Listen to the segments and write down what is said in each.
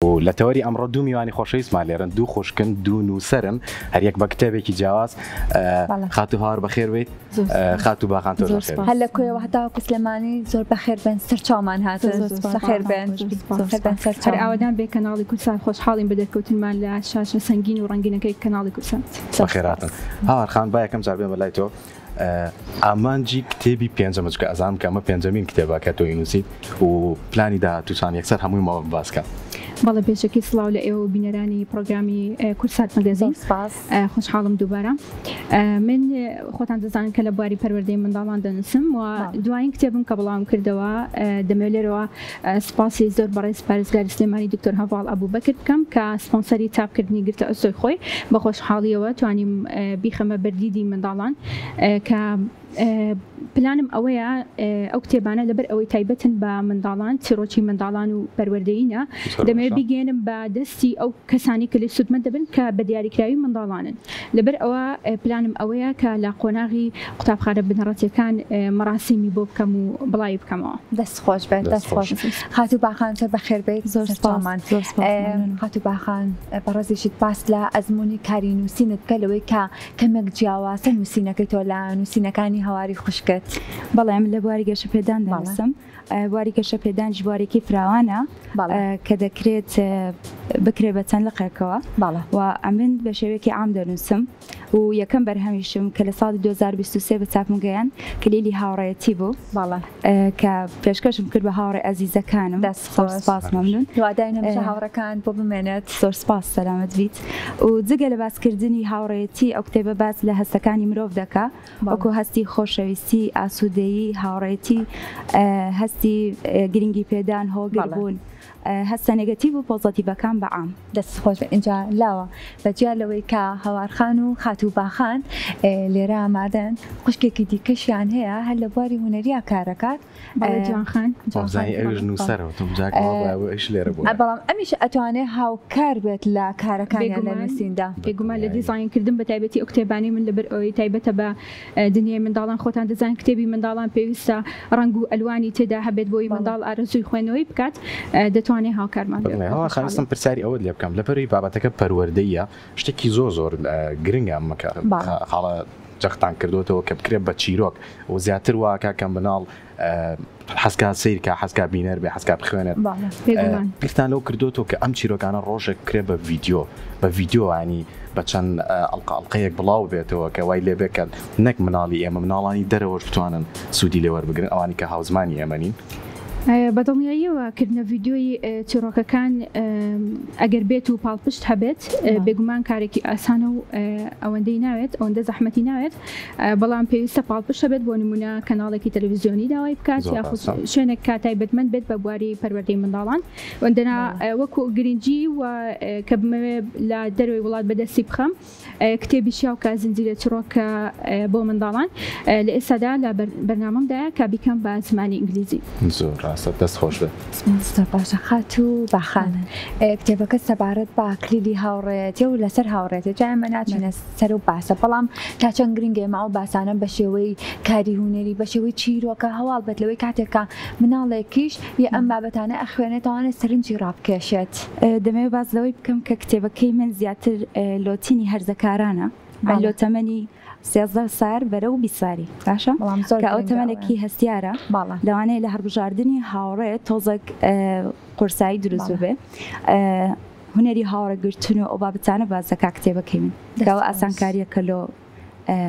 لە تەوەری ئەمڕۆ دوو میوانی خۆشەویستمان لێرن دوو خوشکن دوو نووسەرن هەر یەک بە کتێبێکی جیاواز خاتو هاوار بەخێر بێت خاتو باخان تۆ بەخێر هەر لە کوێوە هەتاوەکو سلێمانی زۆر بەخێر بن سەرچاومان هاتن بەخێر بن هەر ئاوادان بێ کەناڵی کورسان خۆشحاڵین بە دەرکەوتنمان لە شاشە سەنگین و ڕەنگینەکەی کەناڵی کورسان بەخێراتن هاوارخان با یەکەم جار بێ بەلای تۆ ئامانجی کتێبی پێنجەمە چکە ئەزانم کە ئەمە پێنجەمین کتێبە کە تۆ نووسیت و پلانی داهاتووتان یەکسەر هەمووی باسکە. بەڵێ پێشەکی سڵاو لە ئێوە بینەرانی پرۆگرامی کورسات مەگەزین خۆشحاڵم دووبارە من خۆتان دەزانن کە لە بواری پەروەردەی منداڵان دەنووسم و دوایین کتێبم کە بەڵام کردەوە دەمەوێت لێرەوە سپاسی زۆر بەڕێز پارێزگاری سلێمانی دکتۆر هەڤاڵ ئەبووبەکر بکەم کە سپۆنسەری تاپکردنی گرتە ئەسۆی خۆی بە خۆشحاڵیەوە توانیم بیخەمە بەردیدی منداڵان کە پلانم ئەوەیە ئەو کتێبانە لەبەر ئەوەی تایبەتن بە منداڵان چیرۆکی منداڵان و پەروەردەیینە دەمەوێت بیگەێنم بە دەستی ئەو کەسانی کە لێ سوودمە دەبن کە بە دیاریکراوی منداڵانن لەبەر ئەوە پلانم ئەوەیە کە لە قۆناغی قوتابخانە بنەڕەتیەکان مەراسیمی بۆ بکەم و بڵاوی بکەمەوە. دەست خۆش بێت دەست خۆش. خاتو باخان زۆر بەخێر بێت زۆر سپاسمان. خاتو باخان بەڕێزیشت باس لە ئەزمموی کاری نووسینت بکە لەوەی کە کەمێک جیاوازە نووسینەکەی تۆ لە نووسینەکانی هەواری خوشکت. بەڵێ من لە بواری گەشە پێدان دەنووسم بواری گەشە پێدان ژبوارێکی فراوانە کە دەکرێت بکرێ بە چەند لقێکەوە و ئەمن بە شێوەیەکی عام دەنووسم و یەکەم بەرهەمیشم کە لە ساڵی 2023 بە چاپم گەیان کلیلی هاوڕێتی بوو کە پێشکەشم کرد بە هاوڕێ ئەزیزەکانم سپاس مەمنون دوادای هەمیشە هاوڕەکان بۆ بمێنێت زۆر سپاس سەلامەت بیت و جگە لە باسکردنی هاوڕێتی ئەو کتێبە باس لە هەستەکانی مرۆڤ دەکا وەکو هەستی خۆشەویستی ئاسوودەیی هاوڕێتی هەستی گرنگی پێدان هۆگربوون هەستە نێگەتیڤ و پۆزەتیڤەکان بە عام. دەست خۆش اینجا لاوە بەجیا لەوەی کە هەوارخان و خاتو باخان لێرە ئامادەن خوشکێکی دیکەشیان هەیە هەر لە بواری هونەریە کارەکات جوانخان بەڵام ئەمیش ئەتوانێت هاوکار بێت لە کارەکانیان لە نووسیندا بێگومان لە دیزاینکردن بە تایبەتی ئەو کتێبانی من لەبەر ئەوەی تایبەتە بە دنیای منداڵان خۆتان دەزان کتێبی منداڵان پێویستە ڕنگ و ئەلوانی تێدا هەبێت بۆی منداڵ ئارەزووی خوێنەوەی بکات دەتوانێت هاوکارمان خستم پرسیاری ئەوە لێ بکەم لەپەروی بابەتەکە پەروەردەیە شتێکی زۆر گرنگە ئەمەکە خاڵە جەختان کردوتەوە کە بکرێت بە چیرۆک و زیاتر واکە کەم بناڵ حەسکا سیرکە حەسکا بینەر بێ حەسکا بخوێنێت بیرتان لەو کردوتەوە کە ئەم چیرۆکانە ڕۆژێک کرێ بە ڤیدیۆ ینی بە چەند ئەڵقەیەک بڵاو بێتەوە کە وای لێبێت کە نەک مناڵی ئێمە مناڵانی دەرەوەش بتوانن سوودی لێوەربگرن ئەوانی کە هاوزمانی ئێمەنین. بەدڵنیاییەوە کردنە ڤیددیۆی چیرۆکەکان ئەگەر بێت و پاڵپشت هەبێت بێگومان کارێکی ئاسانە و ئەوەندەی ناوێت ئەوەندە زەحمەتی ناوێت بەڵام پێویستە پاڵپشت هەبێت بۆ نمونە کەناڵێکی تەلەڤیزیۆنی داوای بکات یاخود شوێنێک کاتایبەتمەند بێت بە بواری پەروەردەی منداڵان وەندەنا وەکو گرنگجی و کە بمەوێت لە دەروی وڵات بەدەستی بخەم کتێبی شیاو کە زنجیرە چیرۆکە بۆ منداڵان لە ئێستادا لە بەرنامەمدایە کە بیکەم بە زمانی ئینگلیزی. دەست خۆش بێت باشە خاتو باخانە کتێبەکە سەبارەت بە کلیلی هاوڕێتی و لەسەر هاوڕێتی جای ئەمە ناچینە سەر و باسە بەڵام تا چەند گرنگێ ماوە باسانە بە شێوەی کاری هونەری بە شێوەی چیرۆکە هەواڵ بێت لەوەی کاتێکە مناڵێکیش یە ئەم بابەتانە ئەخوێنێتەوانێت سەرنجی ڕابکێشێت. دەمەوێت باز لەوەی بکەم کە کتێبەکەی من زیاتر لۆتینی هەرزەکارانە لۆتەمەنی 13 سار بەرە و 20 ساری باشە کە ئەو تەمەنێکی هەستیارە لەوانەیە لە هەربژاردننی هاوڕێت تۆزێک قورسایی دروست ببێ هونەری هاوڕێگرتن و ئەو بابەتانە بازەکە کتێبەکەی من کەەوە ئاسانکاریەکە لۆ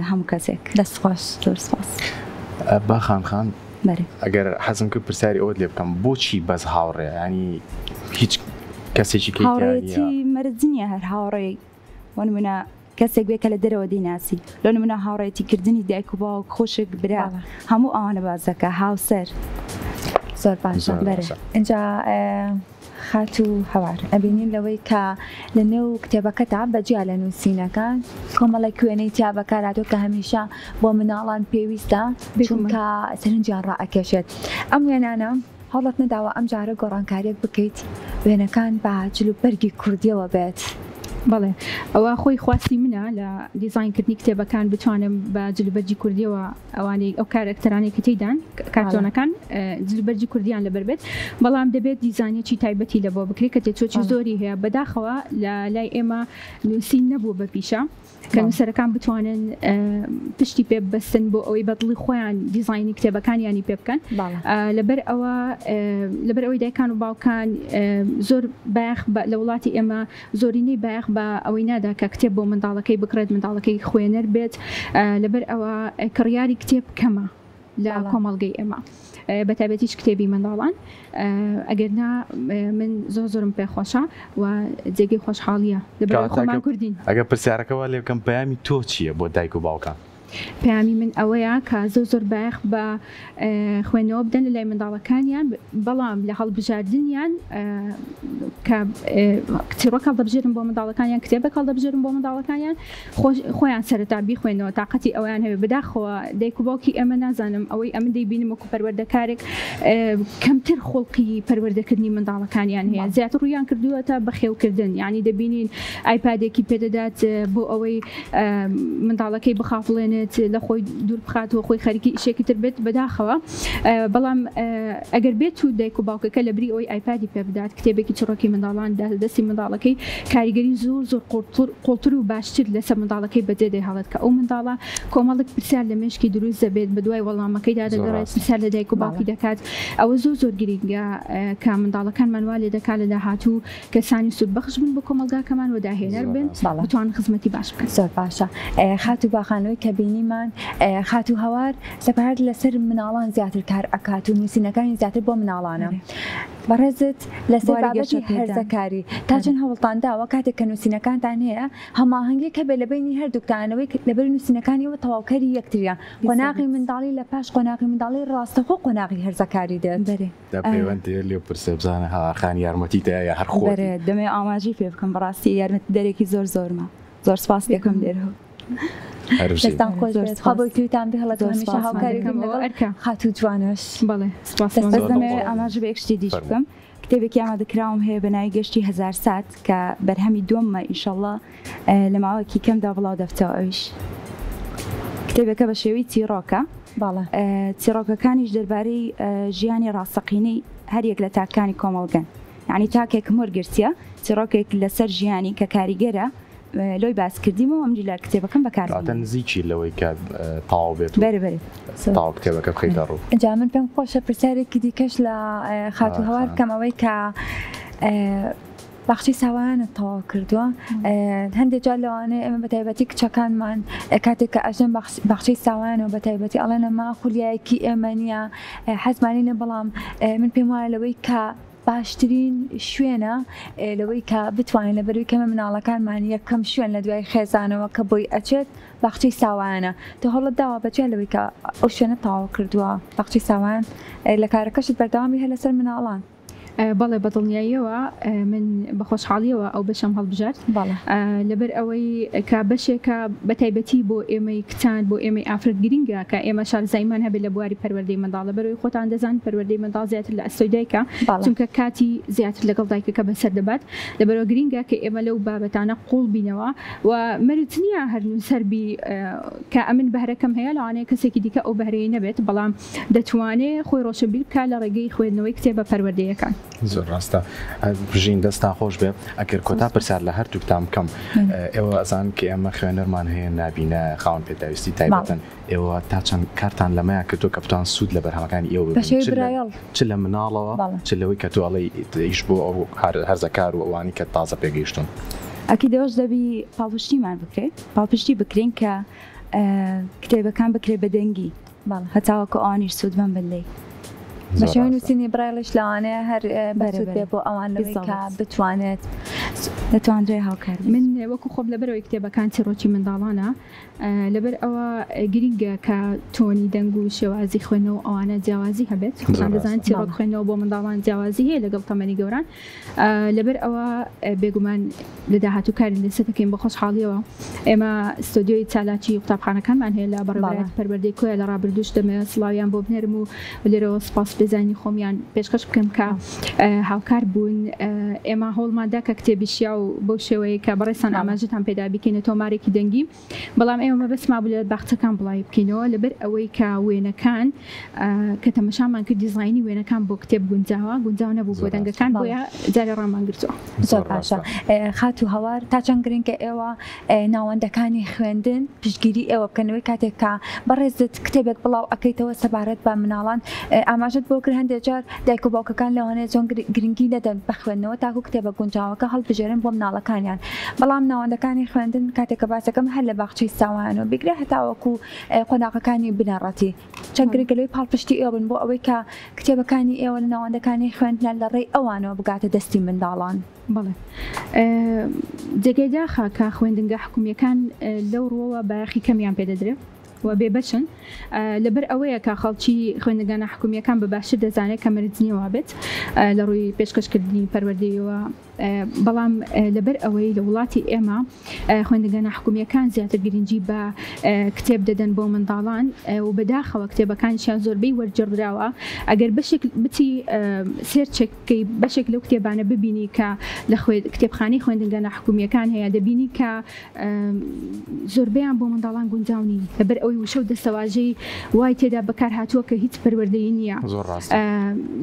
هەموو کەسێک. دەست خۆش زۆر سپاس. باخان ئەگەر حەزم کرد پرسیاری ئەوت لێ بکەم بۆچی بەس هاوڕێ ینی هیچ کەسێکی هاوڕێتی مەرجنیە هەر هاوڕێ وەنمونە کەسێک بێ کە لە دەرەوە دیناسی لۆ نمونە هاوڕێتیکردنی دایک و باوک خۆشک برا هەموو ئەوانە بازەکە هاوسەر. زۆر باشە بەرە اینجا خاتو هەوار ئەبینین لەوەی کە لە نێو کتێبەکەتا بەجیا لە نووسینەکان کۆمەڵی کوێنەی تیا بەکاراتۆ کە هەمیشە بۆ مناڵان پێویستە چونکە سەرنجیان ڕائەکێشێت. ئەم وێنانە هەوڵەت نەداوە ئەم جارە گۆڕانکاریەک بکەیت وێنەکان بە جلوبەرگی کوردیەوە بێت بەڵێ ئەوە خۆی خواستی منە لە دیزاینکردنی کتێبەکان بتوانم بە جلوبەرجی کوردیەوە ئەوانەی ئەو کارکتەرانی کە تێدان کارتۆنەکان جلوبەرجی کوردیان لەبەر بێت بەڵام دەبێت دیزانێکی تایبەتی لە بۆ بکرێت کە تێچۆکی زۆری هەیە بەداخەوە لە لای ئێمە نووسین نەبوو بە پیشە کە نووسەرەکان بتوانن پشتی پێ بەستن بۆ ئەوەی بەدڵی خۆیان دیزاینی کتێبەکانیانی پێ بکەن لەبەر ئەوەی دایکان و باوکان زۆر باەخ لە وڵاتی ئێمە زۆرینەی باەخ بە ئەوەی نادا کە کتێب بۆ منداڵەکەی بکرێت منداڵەکەی خوێنەر بێت لەبەر ئەوە کڕیاری کتێب کەمە لە کۆمەڵگەی ئێمە بەتابەتیش کتێبی منداڵان ئەگەرنا من زۆرم پێخۆشە و جێگەی خۆشحاڵیە لەبەر خۆمان کوردین. ئەگە پرسیارەکەەوە لێ بکەم پەیامی تۆ چییە بۆ دایک و باوکان؟ پەیامی من ئەوەیە کە زۆر باەخ بە خوێنەوە بدەن لە لای منداڵەکانیان بەڵام لە هەڵبژاردنیان کە کتێبەک هەڵدەبژێرن بۆ منداڵەکانیان کتێبێک هەڵدەبژێرن بۆ منداڵەکانیان خۆیان سەرەتا بیخوێنەوە تااقەتی ئەویان هەبێ بداخەوە دایک و باوکی ئەمە نازانم ئەوەی ئەمە دەیبینم وەکو پەروەردەکارێک کەمتر خۆڵقی پەروەردەکردنی منداڵەکانیان هەیە زیاتر ڕوویان کردووەتە بەخێوکردن یعنی دەبینین ئایپادێکی پێدەدات بۆ ئەوەی منداڵەکەی بخافڵێن لە خۆی دوور بخاتەوە خۆی خەریکی ئیشێکی تر بێت بەداخەوە بەڵام ئەگەر بێت و دایک و باوکەکە لە بری ئەوەی ئایپادی پێ بدات کتێبێکی چڕۆکی منداڵان دەستی منداڵەکەی کاریگەری زۆر قوڵتر و باشتر لەسەر منداڵەکەی بەجێ دەهێڵێت کە ئەو منداڵە کۆمەڵێک پرسیار لە مێشکی دروست دەبێت بە دوای وەڵامەکەیدا دەگەڕێت پرسیار لە دایک و باوکی دەکات ئەوە زۆر گرنگە کە منداڵەکانمان وا لێ دەکات لە داهاتوو کەسانی سوود بەخش بن بۆ کۆمەلگاکەمان و داهێنەر بن بتوان خزمەتی باش بکەن. زۆر باشە خات و باخانەوەی کە بینیمان خات و هەوار سەپارەت لەسەر مناڵان زیاتر کار ئەکات و نووسینەکانی زیاتر بۆ مناڵانە بەڕێزت لەسەر بابەتی هەرزەکاری تا چەند هەوڵتان داوە کاتێک کە نووسینەکانتان هەیە هەماهەنگی کە بێ لە بینی هەردووکتانەوەی لەبەر نووسینەکانیەوە تەواوکەری یەکتریان قۆناغی منداڵی لە پاش قۆناغی منداڵی ڕاستەخۆ قۆناغی هەرزەکاری دێت پەیوەندی لێ پرسە بزانە هاوارخانی یارمەتی دایە هەر خۆ دەمێ ئاماژی پێ بکەم بەڕاستی یارمەتی دەرێکی زۆرمە زۆر سپاس دەکەم لێرەوە دەستان خۆش خەبوویتان بهڵەت هەمیشە هاوکاریکەم لەگەڵ خاتوو جوانش. بەڵێ دەمێ ئاماژە بە یەکشتی دیش بکەم کتێبێکی ئامادەکراوم هەیە بە ناوی گەشتی هەزار سات کە بەرهەمی دووەممە ئینشەڵڵا لە ماوەیەکی کەمدا بڵاو دەفتەوە ئەویش کتێبەکە بە شێوەی چیرۆکە چیرۆکەکانیش دەربارەی ژیانی ڕاستەقینەی هەریەک لە تاکانی کۆمەڵگەن یعنی تاکێک وەرگرتیە چیرۆکێک لەسەر ژیانی کە کاریگەرە لۆی باسکردیمەوە ئەمجی لە کتێبەکەم بەکار نزیکی لەوەی کە تاو بێت تاو کتێبەکە بخەیتە ڕوو. جا من پێم خۆشە پرسیارێکی دیکەش لە خات و هەوار بکەمەوەی کە باخچی ساوانە تەواو کردووە هەندێک جار لەوانەیە ئێمە بە تایبەتی کچەکانمان کاتێک کە ئەژەن باخچەی ساوانەوە بە تایبەتی ئەڵێنە ما خولیایەکی ئێمە نییە حەزمانینە بەڵام من پێم وایە لەوەی کە باشترین شوێنە لەوەی کە بتوانین لە بەروی کەمە مناڵەکانمان یەکەم شوێن لە دوای خێزانەوە کە بۆی ئەچێت باخچەی ساوانە تۆ هەڵت داوە بەجێ لەوەی کە ئەو شوێنە تەواو کردووە باخچەی ساوان لە کارەکەشت بەردەوامی هەیە لەسەر مناڵان. بەڵێ بەدڵنیاییەوە من بە خۆشحاڵیەوە ئەو بەشەم هەڵبژات لەبەر ئەوەی کە بەشێکە بە تایبەتی بۆ ئێمەی کچان بۆ ئێمەی ئافرەت گرینگە کە ئێمە شارزایمان هەبێت لە بواری پەروەردەی منداڵە بەرەوەی خۆتان دەزان پەروەردەی منداڵ زیاتر لە ئەستۆی دایکە چونکە کاتی زیاتر لەگەڵ دایکەکە بەسەر دەبات لەبەرەوە گرینگە کە ئێمە لەو بابەتانە قوڵ بینەوە و مەرج نییە هەرنوو سەربی کە ئەمن بەهرەکەم هەیە لەوانەیە کەسێکی دیکە ئەو بەهرەیە نەبێت بەڵام دەتوانێت خۆی ڕۆشنبیر بکات لە ڕێگەی خوێندنەوەی کتێبە پەروەردەیەکان. زۆر ڕاستە بژین دەستان خۆش بێ ئەگەر کۆتا پرسیار لە هەردووکتان بکەم ئێوە ئەزان کە ئێمە خوێنەرمان هەیە نابینە خاوەن پێداویستی تایبەتەن ئێوە تا چەند کارتان لەمەیە کە تۆ کە بتوان سوود لە بەرهەمەکانی ئێوە چ لە مناڵەوە چ لەوەی کە تۆ ئەڵێ ئیش بۆ ئەو هەرزەکار و ئەوانی کە تازە پێگەیشتون ئەکی دەوەش دەبی پاڵپشتیمان بکرێت پاڵپشتی بکرین کە کتێبەکان بکرێت بە دەنگی هەتاوەکە ئەوانیش سوودمان بندەی بە شێوەی نووسینی برایڵش لەوانەیە هەر بەسوود بێ بۆ ئەوان لەوەی کە بتوانێت دەتوانرێ هاوکار من وەکو خۆم لەبەرەوەی کتێبەکان چیرۆکی منداڵانە لەبەر ئەوە گرینگە کە تۆنی دەنگ و شێوازی خوێنەوە ئەوانە جیاوازی هەبێت دەزان چیرۆک خوێنەوە بۆ منداڵان جیاوازی هەیە لەگەڵ تەمەنی گەوران لەبەر ئەوە بێگومان لە داهاتوو کاری لەسەر دەکەین بە خۆشحاڵیەوە ئێمە ستۆدیۆی چالاکی قوتابخانەکانمان هەیە لە بەڕێوەبەرەتی پەروەردەی کۆیە لە ڕابردووش دەمەوێت سڵاویان بۆ بنێرم و لێرەوە سپاس دەزانی خۆمیان پێشکەش بکەم کە هاوکار بوون ئێمە هەوڵماندا کە کتێبیشیا و بۆ شێوەیە کە بەڕێستان ئاماژتان پێدا بکەینە تۆمارێکی دەنگی بەڵام ئێمە بەس مابوو لە باخچەکان بڵاو بکەینەوە لەبەر ئەوەی کە وێنەکان کە تەمەشامان کرد دیزاینی وێنەکان بۆ کتێب گونجاو نەبوو بۆ دەنگەکان بۆیە جارێ ڕامان گرتووە. زۆر باشە. خات و هەوار تا چەند گرنگکە ئێوە ناوەندەکانی خوێندن پشتگیری ئێوە بکەنەوەی کاتێک کە بەڕێزت کتێبێک بڵاو ئەەکەیتەوە سەبارەت بە مناڵان ئاماژت بۆ کرد هەندێک جار دایک و باوکەکان لەوانەیە چۆن گرنگی دەدەن بە خوێندنەوە تاکو کتێبە گونجاوەکە هەڵبژێرن بۆ مناڵەکانیان بەڵام ناوەندەکانی خوێندن کاتێککە باسەکەم هەر لە باخچەی ساوانەوە بگرێ هەتاوەکو قۆناغەکانی بنەڕەتی چەند گرنگەلەوەی پاڵپشتی ئێوە بن بۆ ئەوەی کە کتێبەکانی ئێوە لە ناوەندەکانی خوێندنە لە ڕێی ئەوانەوە بگاتە دەستی منداڵان. بەڵێ جێگەی داخە کە خوێندنگە حکومیەکان لەو ڕۆوە باەخی کەمیان پێدەدرێت و بێبەشن لەبەر ئەوەیە کە خەڵکی خوێندەگانە حکومیەکان بە باشتر دەزانێت کە مەرجنیەوە بێت لە ڕووی پێشکەشکردنی پەروەردەیەوە بەڵام لەبەر ئەوەی لە وڵاتی ئێمە خوێندەگانە حکومیەکان زیاتر گرنگی بە کتێب دەدەن بۆ منداڵان و بەداخەوە کتێبەکانیان زۆربەی وەرجێڕراوە ئەگەر بەشێک بتی سێرچێکەکەی بەشێک لەو کتێبانە ببینی کە لە کتێبخانەی خوێندەگانە حکومیەکان هەیە دەبینی کە زۆربەیان بۆ منداڵان گونجاونی لەبەر ئەوەی وشە و دەستەواژەی وای تێدا بەکار هاتووە کە هیچ پەروەردەیی نییە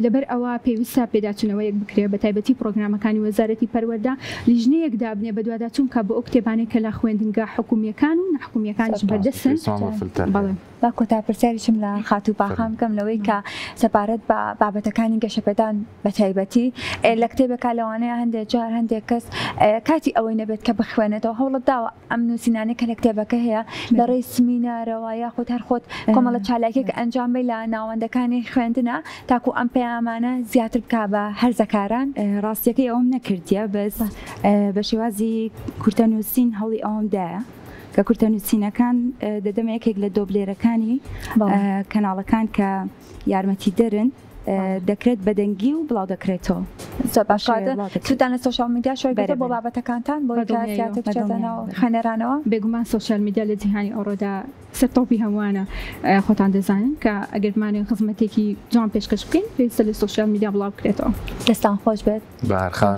لەبەر ئەوە پێویستە پێداچوونەوەیەک بکرێت بە تایبەتی پرۆگرامەکانی وەزارەتی پەروەردە لیژنەیەک دابنێ بە دوواداچوون کە بە ئەو کتێبانەی کە لە خوێندنگە حکومیەکان و نەحکومیەکانیش بەردەستن. با کۆتا پرسیاریشم لە خات و باخام بکەم لەوەی کە سەپارەت بە بابەتەکانی گەشەپێدان بە تایبەتی لە کتێبەکە لەوانەیە هەندێک جار هەندێک کەس کاتی ئەوەی نەبێت کە بخوێنێتەوە هەوڵت داوە ئەم نووسینانەی کە لە کتێبەکە هەیە لە ڕێی سمینارەوە یاخود هەر خۆت کۆمەڵە چالاکێک ئەنجام بێ لە ناوەندەکانی خوێندنە تاکو ئەم پەیامانە زیاتر بکا بە هەرزەکاران. ڕاستیەکەی ئەوم نەکردیە بەس بە شێوازی کورتە نووسین هەڵی ئەومدایە کە کورتە نووسینەکان دەدەمە یەکێک لە دۆبلێرەکانی کەناڵەکان کە یارمەتی دەرن دەکرێت بەدەنگی و بڵاو دەکرێتەوە. توتان لە سوشال میدیا شوی بێتە بۆ بابەتەکانتان بۆ زیاتر بچێتەوە خوێنەرانەوە بێگومان سوشال میدیا لە جیهانی ئەوڕۆدا سەرتۆپی هەمووانە خۆتان دەزانن کە ئەگەرمانێن خزمەتێکی جوان پێشکەش بکەین پێویستە لە سوشال میدیا بڵاو بکرێتەوە. دەستان خۆش بێت. باخان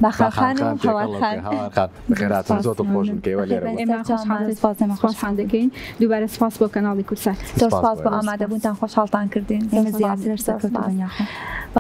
باخان و هەوارخان بەخێراتن زۆر خۆشم کەوە لێرە خۆشحان دەکەین دووبارە سپاس بۆ کەناڵی کورسات. زۆر سپاس بۆ ئامادەبوونتان خۆشحاڵتان کردین. زیاتر سەرکەوتوە